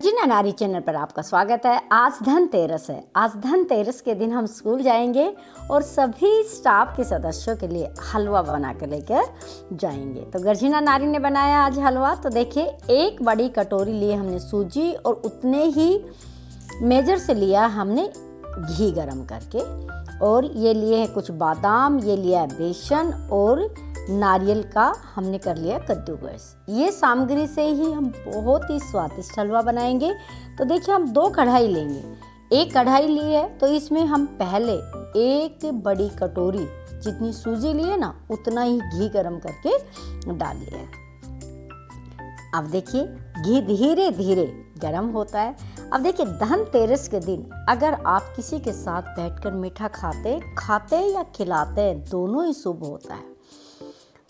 गर्जिना नारी चैनल पर आपका स्वागत है। आज धनतेरस है। आज धनतेरस के दिन हम स्कूल जाएंगे और सभी स्टाफ के सदस्यों के लिए हलवा बना कर लेकर जाएंगे। तो गर्जिना नारी ने बनाया आज हलवा। तो देखिए, एक बड़ी कटोरी लिए हमने सूजी और उतने ही मेजर से लिया हमने घी गरम करके, और ये लिए हैं कुछ बादाम, ये लिया है बेसन और नारियल का हमने कर लिया कद्दूकस। ये सामग्री से ही हम बहुत ही स्वादिष्ट हलवा बनाएंगे। तो देखिए, हम 2 कढ़ाई लेंगे। एक कढ़ाई ली है तो इसमें हम पहले एक बड़ी कटोरी जितनी सूजी लिए ना उतना ही घी गरम करके डाल लिया है। अब देखिए, घी धीरे धीरे गरम होता है। अब देखिए, धनतेरस के दिन अगर आप किसी के साथ बैठकर मीठा खाते या खिलाते हैं, दोनों ही शुभ होता है।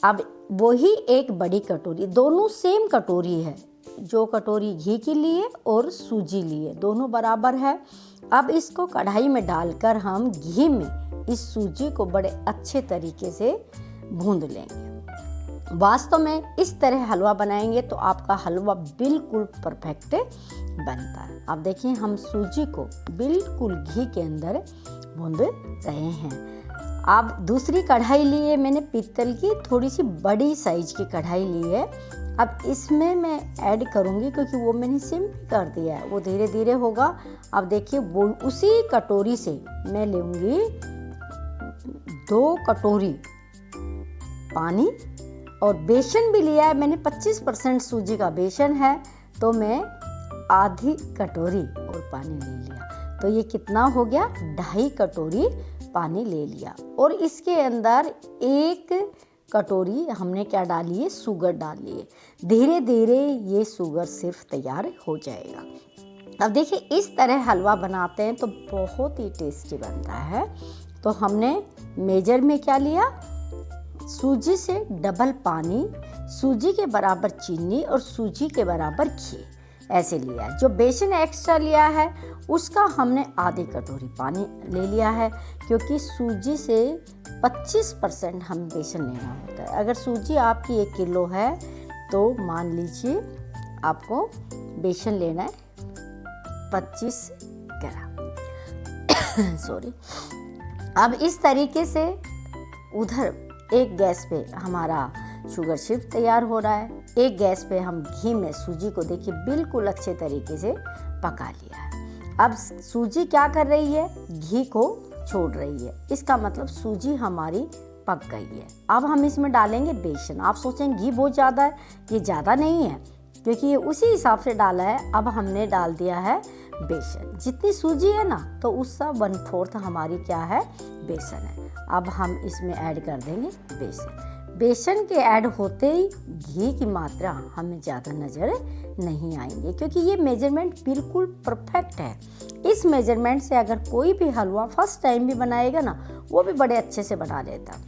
अब वही एक बड़ी कटोरी, दोनों सेम कटोरी है, जो कटोरी घी की लिए और सूजी लिए दोनों बराबर है। अब इसको कढ़ाई में डालकर हम घी में इस सूजी को बड़े अच्छे तरीके से भूंद लेंगे। वास्तव में इस तरह हलवा बनाएंगे तो आपका हलवा बिल्कुल परफेक्ट बनता है। अब देखिए, हम सूजी को बिल्कुल घी के अंदर भूंद रहे हैं। अब दूसरी कढ़ाई ली है मैंने, पीतल की थोड़ी सी बड़ी साइज की कढ़ाई ली है। अब इसमें मैं ऐड करूँगी, क्योंकि वो मैंने सिम्पल कर दिया है, वो धीरे धीरे होगा। अब देखिए, वो उसी कटोरी से मैं लूँगी 2 कटोरी पानी, और बेसन भी लिया है मैंने 25% सूजी का बेसन है, तो मैं आधी कटोरी और पानी ले लिया। तो ये कितना हो गया, 2.5 कटोरी पानी ले लिया। और इसके अंदर 1 कटोरी हमने क्या डाली है, शुगर डाली है। धीरे धीरे ये शुगर सिर्फ तैयार हो जाएगा। अब देखिए, इस तरह हलवा बनाते हैं तो बहुत ही टेस्टी बनता है। तो हमने मेजर में क्या लिया, सूजी से डबल पानी, सूजी के बराबर चीनी और सूजी के बराबर घी ऐसे लिया है। जो बेसन एक्स्ट्रा लिया है उसका हमने आधी कटोरी पानी ले लिया है, क्योंकि सूजी से 25% हम बेसन लेना होता है। अगर सूजी आपकी 1 किलो है तो मान लीजिए आपको बेसन लेना है 25 ग्राम सॉरी। अब इस तरीके से उधर एक गैस पे हमारा शुगर सिरप तैयार हो रहा है, एक गैस पे हम घी में सूजी को देखिए बिल्कुल अच्छे तरीके से पका लिया है। अब सूजी क्या कर रही है, घी को छोड़ रही है, इसका मतलब सूजी हमारी पक गई है। अब हम इसमें डालेंगे बेसन। आप सोचेंगे घी बहुत ज़्यादा है, ये ज़्यादा नहीं है, क्योंकि ये उसी हिसाब से डाला है। अब हमने डाल दिया है बेसन। जितनी सूजी है ना, तो उसका 1/4 हमारी क्या है, बेसन है। अब हम इसमें ऐड कर देंगे बेसन। बेसन के ऐड होते ही घी की मात्रा हमें ज़्यादा नज़र नहीं आएंगे, क्योंकि ये मेजरमेंट बिल्कुल परफेक्ट है। इस मेजरमेंट से अगर कोई भी हलवा फर्स्ट टाइम भी बनाएगा ना, वो भी बड़े अच्छे से बना लेता।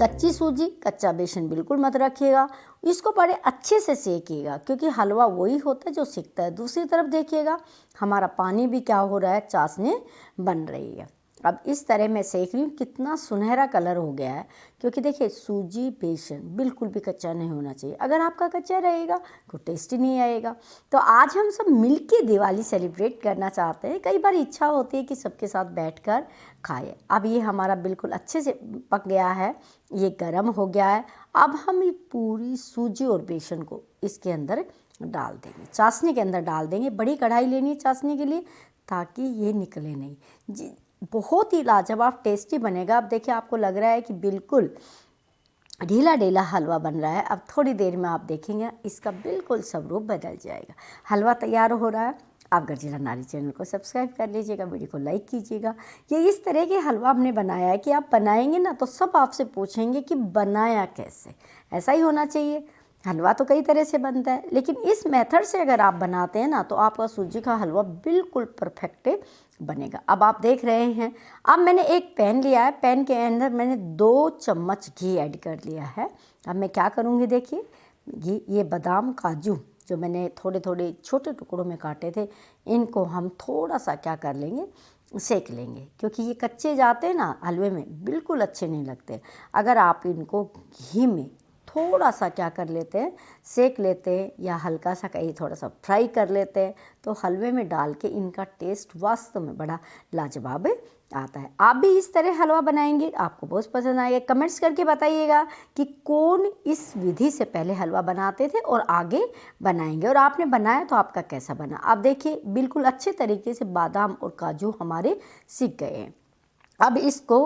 कच्ची सूजी, कच्चा बेसन बिल्कुल मत रखिएगा, इसको बड़े अच्छे से सेकिएगा, क्योंकि हलवा वही होता है जो सिकता है। दूसरी तरफ देखिएगा, हमारा पानी भी क्या हो रहा है, चाशनी बन रही है। अब इस तरह मैं सेक रही हूँ, कितना सुनहरा कलर हो गया है, क्योंकि देखिए सूजी बेसन बिल्कुल भी कच्चा नहीं होना चाहिए। अगर आपका कच्चा रहेगा तो टेस्ट ही नहीं आएगा। तो आज हम सब मिलके दिवाली सेलिब्रेट करना चाहते हैं। कई बार इच्छा होती है कि सबके साथ बैठकर खाएं। अब ये हमारा बिल्कुल अच्छे से पक गया है, ये गर्म हो गया है। अब हम ये पूरी सूजी और बेसन को इसके अंदर डाल देंगे, चाशनी के अंदर डाल देंगे। बड़ी कढ़ाई लेनी है चाशनी के लिए, ताकि ये निकले नहीं। बहुत ही लाजवाब टेस्टी बनेगा। अब देखिए, आपको लग रहा है कि बिल्कुल ढीला ढीला हलवा बन रहा है। अब थोड़ी देर में आप देखेंगे इसका बिल्कुल स्वरूप बदल जाएगा। हलवा तैयार हो रहा है। आप गर्जिना नारी चैनल को सब्सक्राइब कर लीजिएगा, वीडियो को लाइक कीजिएगा। ये इस तरह के हलवा हमने बनाया है कि आप बनाएंगे ना तो सब आपसे पूछेंगे कि बनाया कैसे। ऐसा ही होना चाहिए। हलवा तो कई तरह से बनता है, लेकिन इस मेथड से अगर आप बनाते हैं ना, तो आपका सूजी का हलवा बिल्कुल परफेक्ट बनेगा। अब आप देख रहे हैं, अब मैंने एक पैन लिया है, पैन के अंदर मैंने 2 चम्मच घी ऐड कर लिया है। अब मैं क्या करूँगी, देखिए घी, ये बादाम काजू जो मैंने थोड़े थोड़े छोटे टुकड़ों में काटे थे, इनको हम थोड़ा सा क्या कर लेंगे, सेक लेंगे, क्योंकि ये कच्चे जाते हैं ना हलवे में, बिल्कुल अच्छे नहीं लगते। अगर आप इनको घी में थोड़ा सा क्या कर लेते हैं, सेक लेते हैं या हल्का सा कहीं थोड़ा सा फ्राई कर लेते हैं, तो हलवे में डाल के इनका टेस्ट वास्तव में बड़ा लाजवाब आता है। आप भी इस तरह हलवा बनाएंगे, आपको बहुत पसंद आएगा। कमेंट्स करके बताइएगा कि कौन इस विधि से पहले हलवा बनाते थे और आगे बनाएंगे, और आपने बनाया तो आपका कैसा बना। आप देखिए बिल्कुल अच्छे तरीके से बादाम और काजू हमारे सीख गए हैं। अब इसको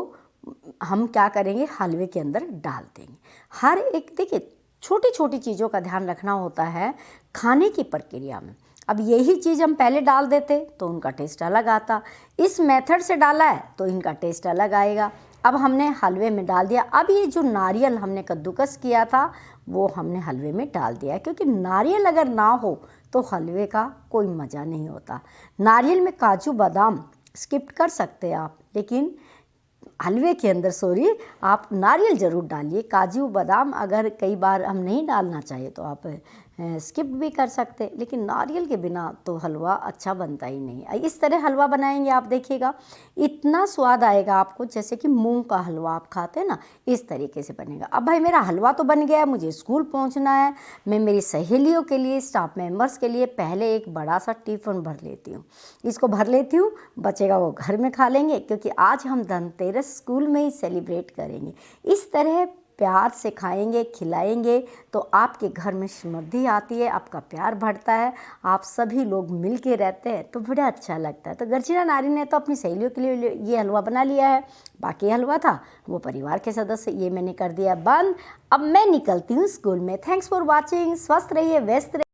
हम क्या करेंगे, हलवे के अंदर डाल देंगे। हर एक देखिए छोटी छोटी चीज़ों का ध्यान रखना होता है खाने की प्रक्रिया में। अब यही चीज़ हम पहले डाल देते तो उनका टेस्ट अलग आता, इस मेथड से डाला है तो इनका टेस्ट अलग आएगा। अब हमने हलवे में डाल दिया। अब ये जो नारियल हमने कद्दूकस किया था वो हमने हलवे में डाल दिया, क्योंकि नारियल अगर ना हो तो हलवे का कोई मज़ा नहीं होता। नारियल में काजू बादाम स्किप कर सकते हैं आप, लेकिन हलवे के अंदर आप नारियल ज़रूर डालिए। काजू बादाम अगर कई बार हम नहीं डालना चाहिए तो आप स्किप भी कर सकते हैं, लेकिन नारियल के बिना तो हलवा अच्छा बनता ही नहीं। इस तरह हलवा बनाएंगे आप देखिएगा, इतना स्वाद आएगा आपको जैसे कि मूंग का हलवा आप खाते हैं ना, इस तरीके से बनेगा। अब भाई मेरा हलवा तो बन गया, मुझे स्कूल पहुंचना है। मैं मेरी सहेलियों के लिए, स्टाफ मेंबर्स के लिए पहले एक बड़ा सा टिफ़िन भर लेती हूँ। इसको भर लेती हूँ, बचेगा वो घर में खा लेंगे, क्योंकि आज हम धनतेरस स्कूल में ही सेलिब्रेट करेंगे। इस तरह प्यार से खाएंगे, खिलाएंगे तो आपके घर में समृद्धि आती है, आपका प्यार बढ़ता है, आप सभी लोग मिल के रहते हैं तो बड़ा अच्छा लगता है। तो गर्जिना नारी ने तो अपनी सहेलियों के लिए ये हलवा बना लिया है, बाकी हलवा था वो परिवार के सदस्य, ये मैंने कर दिया बंद। अब मैं निकलती हूँ स्कूल में। Thanks for watching. स्वस्थ रहिए, व्यस्त रहिए।